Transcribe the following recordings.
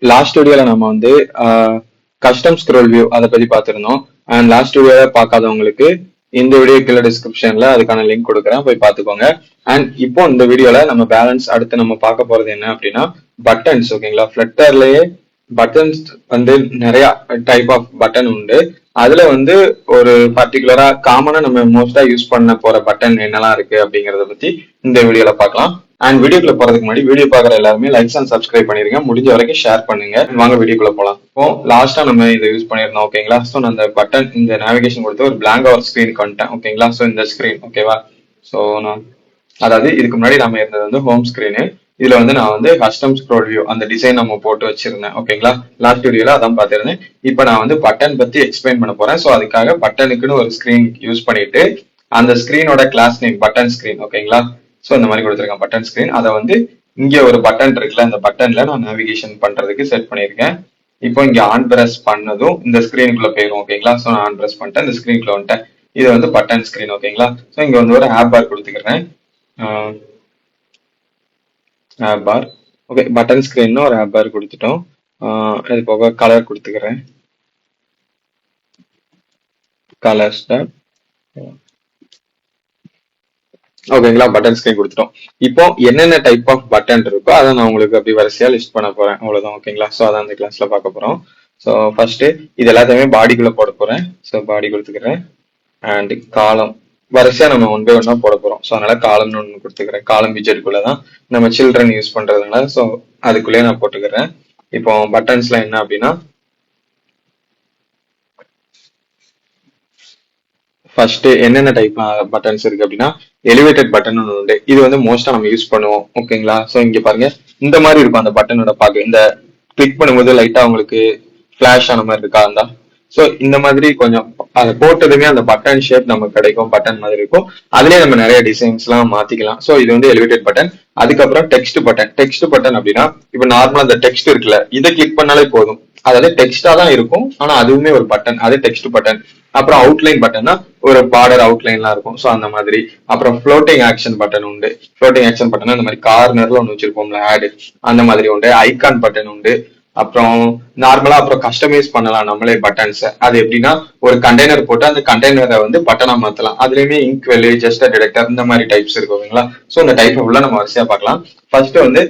Last வீடியோல நம்ம வந்து கஸ்டம் ஸ்க்ரோல் வியூ அதை பத்தி பார்த்திருந்தோம். அண்ட் லாஸ்ட் வீடியோவை பார்க்காதவங்களுக்கு இந்த வீடியோ கீழே டிஸ்கிரிப்ஷன்ல அதுக்கான லிங்க் கொடுக்குறேன், போய் பார்த்துக்கோங்க. அண்ட் இப்போ இந்த வீடியோல நம்ம பேலன்ஸ் அடுத்து நம்ம பார்க்க போறது என்ன அப்படின்னா பட்டன்ஸ். ஓகேங்களா, ஃபிளட்டர்லயே பட்டன்ஸ் வந்து நிறைய டைப் ஆஃப் பட்டன் உண்டு. அதுல வந்து ஒரு பர்டிகுலரா காமனா நம்ம மோஸ்டா யூஸ் பண்ண போற பட்டன் என்னெல்லாம் இருக்கு அப்படிங்கறத பத்தி இந்த வீடியோல பார்க்கலாம். அண்ட் வீடியோக்குள்ள போறதுக்கு முன்னாடி வீடியோ பாக்குற எல்லாருமே லைக்ஸ் அண்ட் சப்ஸ்கிரைப் பண்ணிருங்க, முடிஞ்ச வரைக்கும் ஷேர் பண்ணுங்க. வாங்க வீடியோக்குள்ள போலாம். இப்போ லாஸ்டா நம்ம இதை யூஸ் பண்ணிருந்தோம். ஓகேங்களா, ஸோ நான் அந்த பட்டன் இந்த நேவிகேஷன் கொடுத்து ஒரு பிளாங்க் ஒரு ஸ்கிரீனுக்கு வந்துட்டேன். ஓகேங்களா, ஸோ இந்த ஸ்கிரீன் ஓகேவா. ஸோ நான் அதாவது இதுக்கு முன்னாடி நம்ம இருந்தது வந்து ஹோம் ஸ்கிரீனு. இதுல வந்து நான் வந்து கஸ்டம் ஸ்க்ரோல் வியூ அந்த டிசைன் நம்ம போட்டு வச்சிருந்தேன். ஓகேங்களா, லாஸ்ட் வீடியோல அதான் பார்த்திருந்தேன். இப்போ நான் வந்து பட்டன் பத்தி எக்ஸ்பிளைன் பண்ண போறேன். ஸோ அதுக்காக பட்டனுக்குன்னு ஒரு ஸ்கிரீன் யூஸ் பண்ணிட்டு அந்த ஸ்கிரீனோட கிளாஸ் நேம் பட்டன் ஸ்கிரீன். ஓகேங்களா, ஸோ இந்த மாதிரி கொடுத்துருக்கேன் பட்டன் ஸ்கிரீன். அதை வந்து இங்க ஒரு பட்டன் இருக்குல்ல, அந்த பட்டன்ல நான் நேவிகேஷன் பண்றதுக்கு செட் பண்ணியிருக்கேன். இப்போ இங்க ஆன் பிரஸ் பண்ணதும் இந்த ஸ்கிரீனுக்குள்ள போயிடும். ஓகேங்களா, ஸோ நான் ஆன் பிரஸ் பண்ணிட்டேன், இந்த ஸ்கிரீனுக்குள்ள வந்துட்டேன். இது வந்து பட்டன் ஸ்கிரீன். ஓகேங்களா, ஸோ இங்க வந்து ஒரு ஆப் பார் கொடுத்துக்கிறேன். ஆப் பார் ஓகே, பட்டன் ஸ்கிரீன் ஒரு ஆப் பார் கொடுத்துட்டோம். இது போக கலர் கொடுத்துக்கிறேன், கலர்ஸ். ஓகேங்களா, பட்டன் ஸ்கிரீன் கொடுத்துட்டோம். இப்போ என்னென்ன டைப் ஆஃப் பட்டன் இருக்கோ அதை நான் உங்களுக்கு அப்படி வரிசையா லிஸ்ட் பண்ண போறேன், அவ்வளவுதான். ஓகேங்களா, ஸோ அதான் அந்த கிளாஸ்ல பார்க்க போறோம். ஸோ ஃபர்ஸ்ட் இது எல்லாத்தையுமே பாடிக்குள்ள போட போறேன். ஸோ பாடி கொடுத்துக்கிறேன். அண்ட் காலம் வரிசையா நம்ம ஒன் பை ஒன்னா போட போறோம். ஸோ அதனால காலம்னு ஒன்று கொடுத்துக்கிறேன். காலம் விஜெட்டுக்குள்ளதான் நம்ம சில்ட்ரன் யூஸ் பண்றதுனால ஸோ அதுக்குள்ளேயே நான் போட்டுக்கிறேன். இப்போ பட்டன்ஸ்ல என்ன அப்படின்னா ஃபர்ஸ்ட் என்னென்ன டைப் பட்டன்ஸ் இருக்கு அப்படின்னா எலிவேட்டட் பட்டன் ஒன்று உண்டு. இது வந்து மோஸ்டா நம்ம யூஸ் பண்ணுவோம். ஓகேங்களா, ஸோ இங்க பாருங்க இந்த மாதிரி இருக்கும் அந்த பட்டனோட பாக்கு. இந்த கிளிக் பண்ணும்போது லைட்டா உங்களுக்கு ஃபிளாஷ் ஆன மாதிரி இருக்கா இருந்தா, ஸோ இந்த மாதிரி கொஞ்சம் அதை போட்டதுமே அந்த பட்டன் ஷேப் நமக்கு கிடைக்கும், பட்டன் மாதிரி இருக்கும். அதுலயே நம்ம நிறைய டிசைன்ஸ் எல்லாம் மாத்திக்கலாம். ஸோ இது வந்து எலிவேட்டட் பட்டன். அதுக்கப்புறம் டெக்ஸ்ட் பட்டன். டெக்ஸ்ட் பட்டன் அப்படின்னா இப்ப நார்மலா அந்த டெக்ஸ்ட் இருக்குல்ல, இதை கிளிக் பண்ணாலே போதும், அதாவது டெக்ஸ்டா தான் இருக்கும், ஆனா அதுவுமே ஒரு பட்டன், அது டெக்ஸ்ட் பட்டன். அப்புறம் அவுட்லைன் பட்டன்னா ஒரு பார்டர் அவுட்லைன்லாம் இருக்கும், ஸோ அந்த மாதிரி. அப்புறம் ஃப்ளோட்டிங் ஆக்ஷன் பட்டன் உண்டு. ஃப்ளோட்டிங் ஆக்ஷன் பட்டன் அந்த மாதிரி கார்னர்ல ஒன்று வச்சிருப்போம்ல ஆடு, அந்த மாதிரி உண்டு. ஐகான் பட்டன் உண்டு. அப்புறம் நார்மலா அப்புறம் கஸ்டமைஸ் பண்ணலாம் நம்மளே பட்டன்ஸ். அது எப்படின்னா ஒரு கண்டெய்னர் போட்டு அந்த கண்டெய்னரை வந்து பட்டனா மாத்தலாம். அதுலயுமே இங்க் வெல்லு, ஜஸ்ட் டிடெக்டர், இந்த மாதிரி டைப்ஸ் இருக்கு. ஓகேங்களா, ஸோ இந்த டைப் உள்ள நம்ம வரிசையா பார்க்கலாம். ஃபர்ஸ்ட் வந்து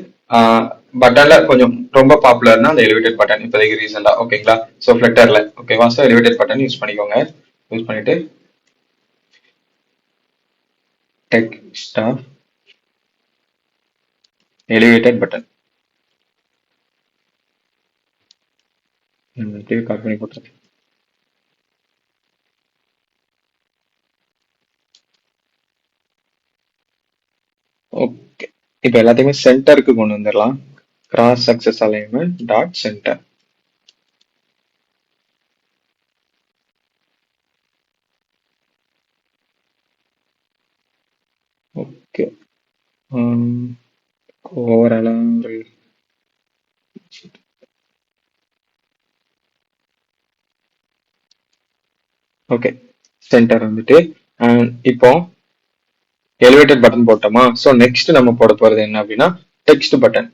பட்டன்ல கொஞ்சம் ரொம்ப பாப்புலர்னா அந்த எலிவேட்டட் பட்டன் இப்போதைக்கு ரீசெண்டா. ஓகேங்களா, ஸோ ஃபிளட்டர்ல ஓகேவா, ஸோ எலிவேட்டட் பட்டன் யூஸ் பண்ணிக்கோங்க. யூஸ் பண்ணிட்டு text of elevated button copy பண்ணி போட்டுருக்கேன். ஓகே, இப்போ எல்லாத்தையுமே சென்டருக்கு கொண்டு வந்துடலாம். Cross axis alignment dot center. Okay, ஓவராலா ஒரு ஓகே சென்டர் வந்துட்டு. இப்போ எலிவேட்டட் பட்டன் போட்டோமா, ஸோ நெக்ஸ்ட் நம்ம போட போறது என்ன அப்படின்னா டெக்ஸ்ட் பட்டன்.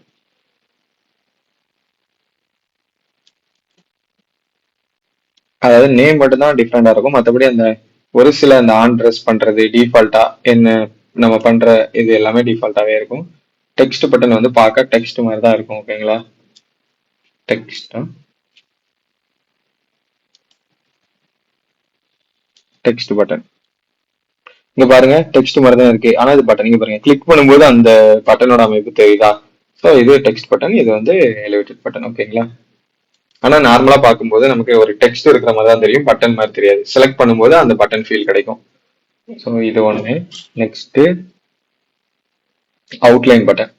அதாவது நேம் மட்டும் தான் டிஃப்ரெண்டா இருக்கும், மற்றபடி அந்த ஒரு சில அந்த ஆன் ட்ரெஸ் பண்றது டிஃபால்ட்டா என்ன நம்ம பண்ற இது எல்லாமே டிஃபால்ட்டாவே இருக்கும். டெக்ஸ்ட் பட்டன் வந்து பார்க்க டெக்ஸ்ட் மாதிரி தான் இருக்கும். ஓகேங்களா, டெக்ஸ்ட் டெக்ஸ்ட் பட்டன் இங்க பாருங்க டெக்ஸ்ட் மாதிரி தான் இருக்கு, ஆனா இது பட்டன். இங்க பாருங்க கிளிக் பண்ணும்போது அந்த பட்டனோட அமைப்பு தெரியுதா. ஸோ இது டெக்ஸ்ட் பட்டன், இது வந்து எலிவேட்டட் பட்டன். ஓகேங்களா, ஆனா நார்மலா பார்க்கும்போது நமக்கு ஒரு டெக்ஸ்ட் இருக்கிற மாதிரி தான் தெரியும், பட்டன் மாதிரி தெரியாது. செலக்ட் பண்ணும்போது அந்த பட்டன் ஃபீல் கிடைக்கும். ஸோ இது ஒண்ணு. Next outline button.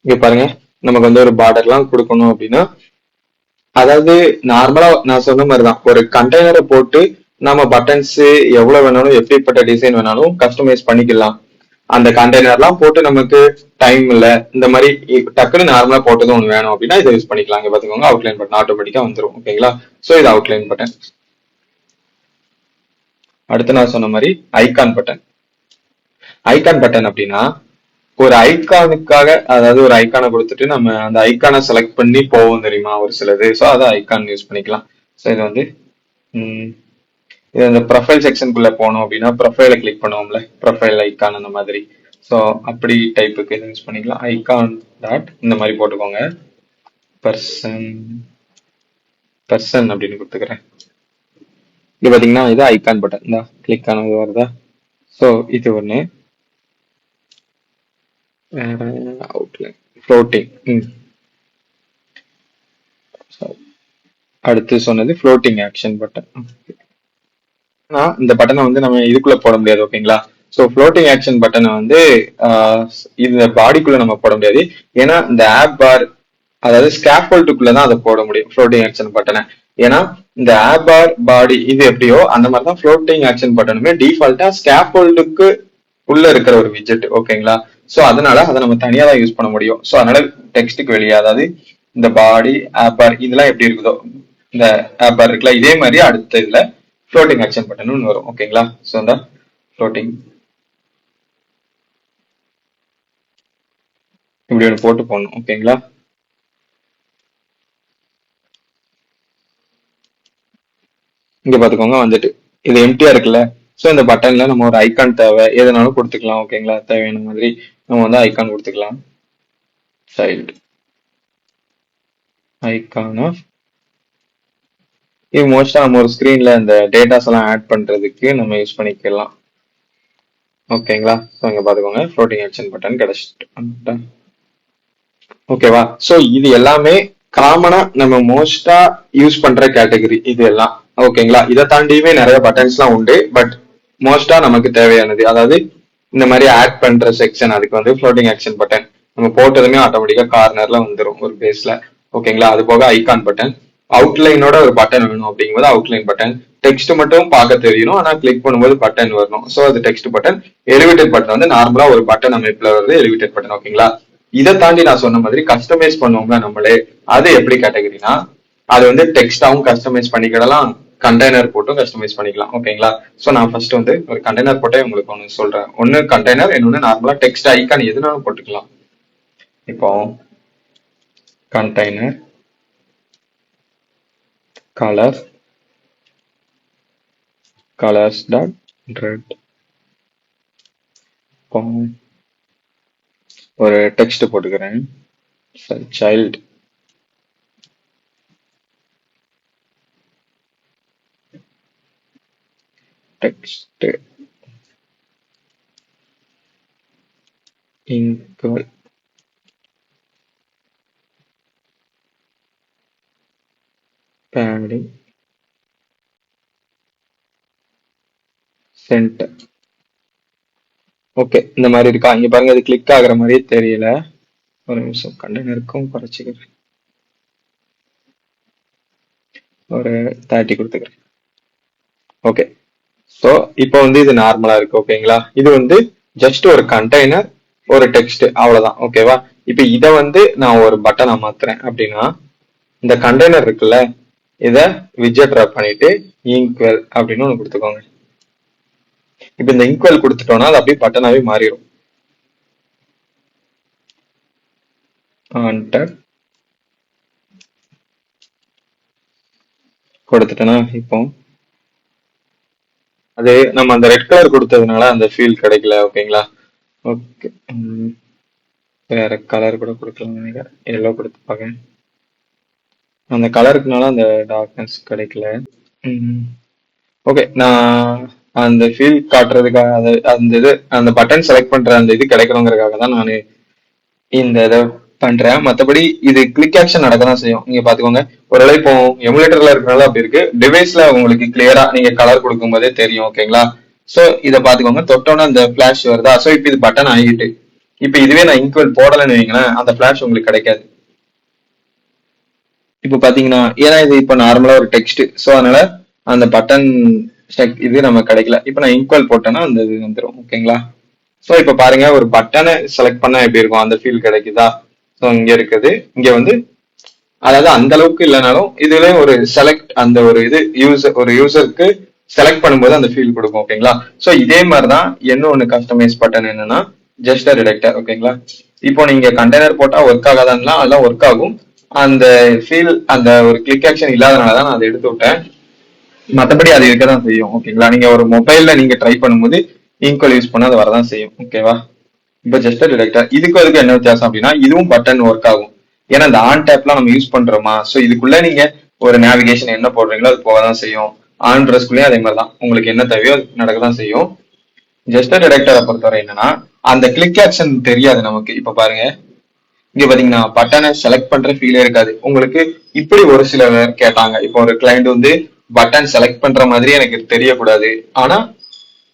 இங்க பாருங்க நமக்கு வந்து ஒரு பார்டர்லாம் கொடுக்கணும் அப்படின்னா, அதாவது நார்மலா நான் சொன்ன மாதிரிதான் ஒரு கண்டெய்னரை போட்டு நம்ம பட்டன்ஸ் எவ்வளவு வேணாலும் எப்படிப்பட்ட டிசைன் வேணாலும் கஸ்டமைஸ் பண்ணிக்கலாம். அந்த கண்டெய்னர்லாம் போட்டு நமக்கு டைம் இல்ல இந்த மாதிரி டக்குன்னு நார்மலா போட்டது ஒன்று வேணும் அப்படின்னா இதை யூஸ் பண்ணிக்கலாம். இங்க பாத்துக்கோங்க அவுட்லைன் பட்டன் ஆட்டோமேட்டிக்கா வந்துரும். ஓகேங்களா? சோ இது அவுட்லைன் பட்டன். அடுத்து நான் சொன்ன மாதிரி ஐகான் பட்டன். ஐகான் பட்டன் அப்படின்னா ஒரு ஐகானுக்காக, அதாவது ஒரு ஐகானை கொடுத்துட்டு நம்ம அந்த ஐகானை செலக்ட் பண்ணி போவோம் தெரியுமா ஒரு சிலது. ஸோ அதை ஐகான் யூஸ் பண்ணிக்கலாம். ஸோ இது வந்து இது அந்த ப்ரொஃபைல் செக்ஷனுக்குள்ள போனோம் அப்படின்னா ப்ரொஃபைலை கிளிக் பண்ணுவோம்ல, ப்ரொஃபைல் ஐகான் அந்த மாதிரி. ஸோ அப்படி டைப்புக்கு யூஸ் பண்ணிக்கலாம். ஐகான் டாட் இந்த மாதிரி போட்டுக்கோங்க. பர்சன் பர்சன் அப்படின்னு கொடுத்துக்கிறேன். இது பாத்தீங்கன்னா இது ஐகான் பட்டன் தான், கிளிக் ஆனது வருதா. ஸோ இது ஒன்று. Outline floating. அடுத்து சொன்னது ஃப்ளோட்டிங் ஆக்ஷன் பட்டன். இந்த பட்டனை வந்து நம்ம இதுக்குள்ள போட முடியாது. ஓகேங்களா? ஸோ ஃப்ளோட்டிங் ஆக்ஷன் பட்டனை வந்து இந்த பாடிக்குள்ள நம்ம போட முடியாது. ஏன்னா இந்த ஆப் பார், அதாவது ஸ்கேஃபோல்டுக்குள்ள தான் அதை போட முடியும் ஃப்ளோட்டிங் ஆக்ஷன் பட்டனை. ஏன்னா இந்த ஆப் பார் பாடி இது எப்படியோ அந்த மாதிரி தான் ஃப்ளோட்டிங் ஆக்ஷன் பட்டனுமே டிஃபால்ட்டா ஸ்கேஃபோல்டுக்கு உள்ள இருக்கிற ஒரு விஜெட். ஓகேங்களா? ஸோ அதனால அதை நம்ம தனியா தான் யூஸ் பண்ண முடியும். ஸோ அதனால டெக்ஸ்ட்டுக்கு வெளியே, அதாவது இந்த பாடி ஆப் பார் இதெல்லாம் எப்படி இருக்குதோ இந்த ஆப் பார் இருக்குல்ல, இதே மாதிரி அடுத்த இதுல ஃப்ளோட்டிங் ஆக்ஷன் பட்டன் ஒன்று வரும். ஓகேங்களா? ஸோ இந்த ஃப்ளோட்டிங் இப்படி ஒன்று போட்டு போடணும். ஓகேங்களா? இங்க பாத்துக்கோங்க வந்துட்டு இது எம்டியா இருக்குல்ல. ஸோ இந்த பட்டன்ல நம்ம ஒரு ஐகான் தேவை எதனாலும் கொடுத்துக்கலாம். ஓகேங்களா? தேவையான மாதிரி நம்ம வந்து ஐகான் கொடுத்துக்கலாம். சைல்டு ஐகான் ஆஃப், இது மோஸ்டா நம்ம ஒரு ஸ்கிரீன்ல இந்த டேட்டாஸ் எல்லாம் ஆட் பண்றதுக்கு நம்ம யூஸ் பண்ணிக்கலாம். ஓகேங்களா? ஸோ இங்க பாத்துக்கோங்க ஃப்ளோட்டிங் ஆக்ஷன் பட்டன் கிடைச்சிட்டு. ஓகேவா? ஸோ இது எல்லாமே காமனா நம்ம மோஸ்டா யூஸ் பண்ற கேட்டகரி இது எல்லாம். ஓகேங்களா? இதை தாண்டியுமே நிறைய பட்டன்ஸ் எல்லாம் உண்டு. பட் மோஸ்டா நமக்கு தேவையானது, அதாவது இந்த மாதிரி ஆட் பண்ற செக்ஷன், அதுக்கு வந்து ஃப்ளோட்டிங் ஆக்ஷன் பட்டன் நம்ம போட்டதுமே ஆட்டோமேட்டிக்கா கார்னர்ல வந்துடும் ஒரு பேஸ்ல. ஓகேங்களா? அது போக ஐகான் பட்டன், அவுட்லைனோட ஒரு பட்டன் வேணும் அப்படிங்கும்போது அவுட்லைன் பட்டன், டெக்ஸ்ட் மட்டும் பார்க்க தெரியணும் ஆனா கிளிக் பண்ணும்போது பட்டன் வரணும். ஸோ அது டெக்ஸ்ட் பட்டன். எலிவேட்டட் பட்டன் வந்து நார்மலா ஒரு பட்டன் அமைப்புல வருது எலிவேட்டட் பட்டன். ஓகேங்களா? இதை தாண்டி நான் சொன்ன மாதிரி கஸ்டமைஸ் பண்ணுவோம்ல நம்மளே, அது எப்படி கேட்டகரினா அது வந்து டெக்ஸ்டாவும் கஸ்டமைஸ் பண்ணிக்கிடலாம், கண்டெய்னர் போட்டும் கஸ்டமைஸ் பண்ணிக்கலாம். ஓகேங்களா? ஸோ நான் ஃபர்ஸ்ட் வந்து ஒரு கண்டெய்னர் போட்டே உங்களுக்கு ஒன்று சொல்றேன். ஒன்னு கண்டெய்னர், இன்னொன்னு நார்மலா டெக்ஸ்ட் ஐக்கான் எதுனாலும் போட்டுக்கலாம். இப்போ container colour colours dot red, ஒரு டெக்ஸ்ட் போட்டுக்கிறேன். Child text equal padding center. Okay, இந்த மாதிரி இருக்கா? இங்க பாருங்க, இது கிளிக் ஆகுற மாதிரியே தெரியல. ஒரு நிமிஷம் கண்டெய்னருக்கும் குறைச்சிக்கிறேன், ஒரு 30 கொடுத்துக்கிறேன். ஓகே, ஸோ இப்போ வந்து இது நார்மலா இருக்கு. ஓகேங்களா? இது வந்து ஜஸ்ட் ஒரு கண்டெய்னர், ஒரு டெக்ஸ்ட், அவ்வளவுதான். ஓகேவா? இப்போ இதை வந்து நான் ஒரு பட்டனை மாத்துறேன் அப்படின்னா இந்த கண்டெய்னர் இருக்குல்ல, இதை விட்ஜெட் ட்ராப் பண்ணிட்டு ஈக்குவல் அப்படின்னு ஒன்று கொடுத்துக்கோங்க. இப்போ இந்த ஈக்குவல் கொடுத்துட்டோம்னா அது அப்படியே பட்டனாவே மாறிடும். கொடுத்துட்டேன்னா இப்போ அது நம்ம அந்த ரெட் கலர் கொடுத்ததுனால அந்த ஃபீல் கிடைக்கல. ஓகேங்களா? ஓகே, வேற கலர் கூட கொடுக்கலாம் நினைக்கிறேன். எல்லோ கொடுத்துப்பாங்க, அந்த கலருக்குனால அந்த டார்க்னஸ் கிடைக்கல. ஓகே, நான் அந்த ஃபீல் காட்டுறதுக்காக அந்த இது அந்த பட்டன் செலக்ட் பண்ற அந்த இது கிடைக்கணுங்கிறதுக்காக தான் நான் இந்த இதை பண்றேன். மற்றபடி இது கிளிக் ஆக்ஷன் நடக்க தான் செய்யும். நீங்க பாத்துக்கோங்க, ஒருவேளை இப்போ எமுலேட்டர்ல இருக்கிறனால அப்படி இருக்கு, டிவைஸ்ல உங்களுக்கு கிளியரா நீங்க கலர் கொடுக்கும் போதே தெரியும். ஓகேங்களா? சோ இதை பாத்துக்கோங்க, தொட்டோன்னா அந்த பிளாஷ் வருதா? சோ இப்போ இது பட்டன் ஆகிட்டு, இப்போ இதுவே நான் ஈக்குவல் போடலன்னு வைங்களேன், அந்த பிளாஷ் உங்களுக்கு கிடைக்காது. இப்போ பாத்தீங்கன்னா ஏன்னா இது இப்போ நார்மலா ஒரு டெக்ஸ்ட், சோ அதனால அந்த பட்டன் இது நம்ம கிடைக்கல. இப்போ நான் ஈக்குவல் போட்டேன்னா அந்த இது வந்துடும். ஓகேங்களா? ஸோ இப்ப பாருங்க ஒரு பட்டனை செலக்ட் பண்ணா எப்படி இருக்கும், அந்த ஃபீல் கிடைக்குதா? ஸோ இங்க இருக்குது, இங்க வந்து அதாவது அந்த அளவுக்கு இல்லைனாலும் இதுல ஒரு செலக்ட் அந்த ஒரு இது ஒரு யூசருக்கு செலக்ட் பண்ணும்போது அந்த ஃபீல் கொடுக்கும். ஓகேங்களா? ஸோ இதே மாதிரிதான் இன்னொன்னு கஸ்டமைஸ் பட்டன் என்னன்னா ஜஸ்ட் ரிடக்டர். ஓகேங்களா? இப்போ நீங்க கண்டெய்னர் போட்டா ஒர்க் ஆகாதான்னா அதெல்லாம் ஒர்க் ஆகும். அந்த ஃபீல் அந்த ஒரு கிளிக் ஆக்ஷன் இல்லாதனாலதான் நான் அதை எடுத்து விட்டேன். மற்றபடி அது இருக்கதான் செய்யும். ஓகேங்களா? நீங்க ஒரு மொபைல்ல நீங்க ட்ரை பண்ணும்போது ஈக்குவல் யூஸ் பண்ணா அது வரதான் செய்யும். ஓகேவா? இப்ப ஜஸ்ட் டிடெக்டர் இதுக்கு என்ன வித்தியாசம் அப்படின்னா இதுவும் பட்டன் ஒர்க் ஆகும். ஏன்னா இந்த ஆன் டேப்லாம் நம்ம யூஸ் பண்றோமா, ஸோ இதுக்குள்ள நீங்க ஒரு நேவிகேஷன் என்ன போடுறீங்களோ அது போகதான் செய்யும். ஆன் ட்ரெஸ்க்குள்ளேயும் அதே மாதிரிதான், உங்களுக்கு என்ன தேவையோ நடக்கதான் செய்யும். ஜஸ்ட் டிடெக்டரை பொறுத்தவரை என்னன்னா அந்த கிளிக் ஆக்ஷன் தெரியாது நமக்கு. இப்ப பாருங்க இங்க பாத்தீங்கன்னா பட்டனை செலக்ட் பண்ற ஃபீலே இருக்காது உங்களுக்கு. இப்படி ஒரு சில பேர் கேட்டாங்க, இப்போ ஒரு கிளைண்ட் வந்து பட்டன் செலக்ட் பண்ற மாதிரி எனக்கு தெரியக்கூடாது, ஆனா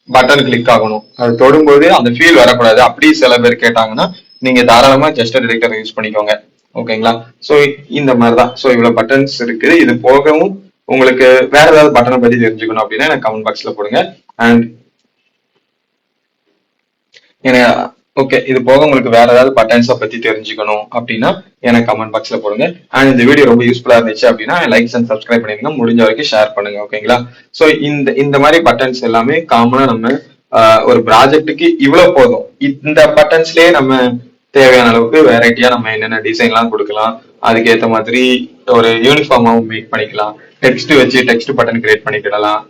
பட்டன் கிளிக் ஆகணும், அது தொடும்போது அந்த ஃபீல் வரக்கூடாது, அப்படி சில பேர் கேட்டாங்கன்னா நீங்க தாராளமா ஜஸ்ட் டிடெக்டர் யூஸ் பண்ணிக்கோங்க. ஓகேங்களா? சோ இந்த மாதிரிதான். சோ இவ்வளவு பட்டன்ஸ் இருக்கு. இது போகவும் உங்களுக்கு வேற ஏதாவது பட்டனை பத்தி தெரிஞ்சுக்கணும் அப்படின்னா எனக்கு கமெண்ட் பாக்ஸ்ல போடுங்க. அண்ட் ஓகே, இது போக உங்களுக்கு வேற ஏதாவது பட்டன்ஸை பத்தி தெரிஞ்சுக்கணும் அப்படின்னா எனக்கு கமெண்ட் பாக்ஸ்ல போடுங்க. அண்ட் இந்த வீடியோ ரொம்ப யூஸ்ஃபுல்லா இருந்துச்சு அப்படின்னா லைக்ஸ் அண்ட் சப்ஸ்கிரைப் பண்ணிருங்க, முடிஞ்ச வரைக்கும் ஷேர் பண்ணுங்க. ஓகேங்களா? சோ இந்த மாதிரி பட்டன்ஸ் எல்லாமே காமனா நம்ம ஒரு ப்ராஜெக்ட்டுக்கு இவ்வளவு போதும். இந்த பட்டன்ஸ்லயே நம்ம தேவையான அளவுக்கு வெரைட்டியா நம்ம என்னென்ன டிசைன் எல்லாம் கொடுக்கலாம், அதுக்கேற்ற மாதிரி ஒரு யூனிஃபார்மாவும் மேக் பண்ணிக்கலாம். டெக்ஸ்ட் வச்சு டெக்ஸ்ட் பட்டன் கிரியேட் பண்ணிக்கிடலாம்,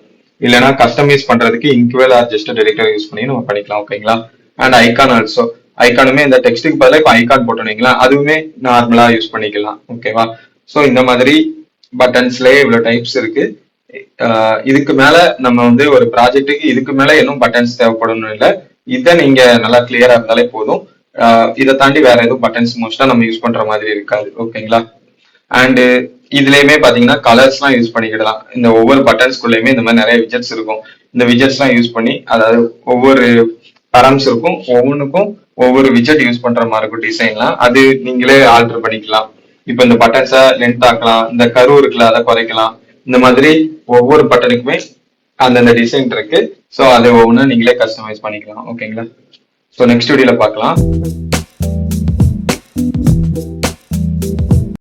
இல்லைன்னா கஸ்டமைஸ் பண்றதுக்கு இன்க்வெல் ஆர் ஜஸ்ட் டிரெக்டர் யூஸ் பண்ணி நம்ம பண்ணிக்கலாம். ஓகேங்களா? அண்ட் ஐகான் ஆல்சோ, ஐகானுமே இந்த டெக்ஸ்ட்டுக்கு பதிலாக இப்போ ஐகான் போட்டோன்னீங்களா, அதுவுமே நார்மலா யூஸ் பண்ணிக்கலாம். ஓகேவா? ஸோ இந்த மாதிரி பட்டன்ஸ்லயே இவ்வளவு டைப்ஸ் இருக்கு. இதுக்கு மேல நம்ம வந்து ஒரு ப்ராஜெக்ட்டுக்கு இதுக்கு மேல இன்னும் பட்டன்ஸ் தேவைப்படணும் இல்லை. இதை நீங்க நல்லா கிளியரா இருந்தாலே போதும். இதை தாண்டி வேற எதுவும் பட்டன்ஸ் மோஸ்டா நம்ம யூஸ் பண்ற மாதிரி இருக்காது. ஓகேங்களா? அண்ட் இதுலயுமே பாத்தீங்கன்னா கலர்ஸ் எல்லாம் யூஸ் பண்ணிக்கிடலாம். இந்த ஒவ்வொரு பட்டன்ஸ்குள்ளயுமே இந்த மாதிரி நிறைய விஜெட்ஸ் இருக்கும். இந்த விஜெட்ஸ் எல்லாம் யூஸ் பண்ணி, அதாவது ஒவ்வொரு பரம்ஸ் இருக்கும், ஒவ்வொன்றுக்கும் ஒவ்வொரு விஜெட் யூஸ் பண்ற மாதிரி இருக்கும். டிசைன்லாம் அது நீங்களே ஆல்டர் பண்ணிக்கலாம். இப்ப இந்த பட்டன்ஸை லென்த் ஆக்கலாம், இந்த கரு இருக்குல்ல அதை குறைக்கலாம். இந்த மாதிரி ஒவ்வொரு பட்டனுக்குமே அந்தந்த டிசைன் இருக்கு. ஸோ அதை ஒவ்வொன்றும் நீங்களே கஸ்டமைஸ் பண்ணிக்கலாம். ஓகேங்களா? ஸோ நெக்ஸ்ட் வீடியோல பார்க்கலாம்.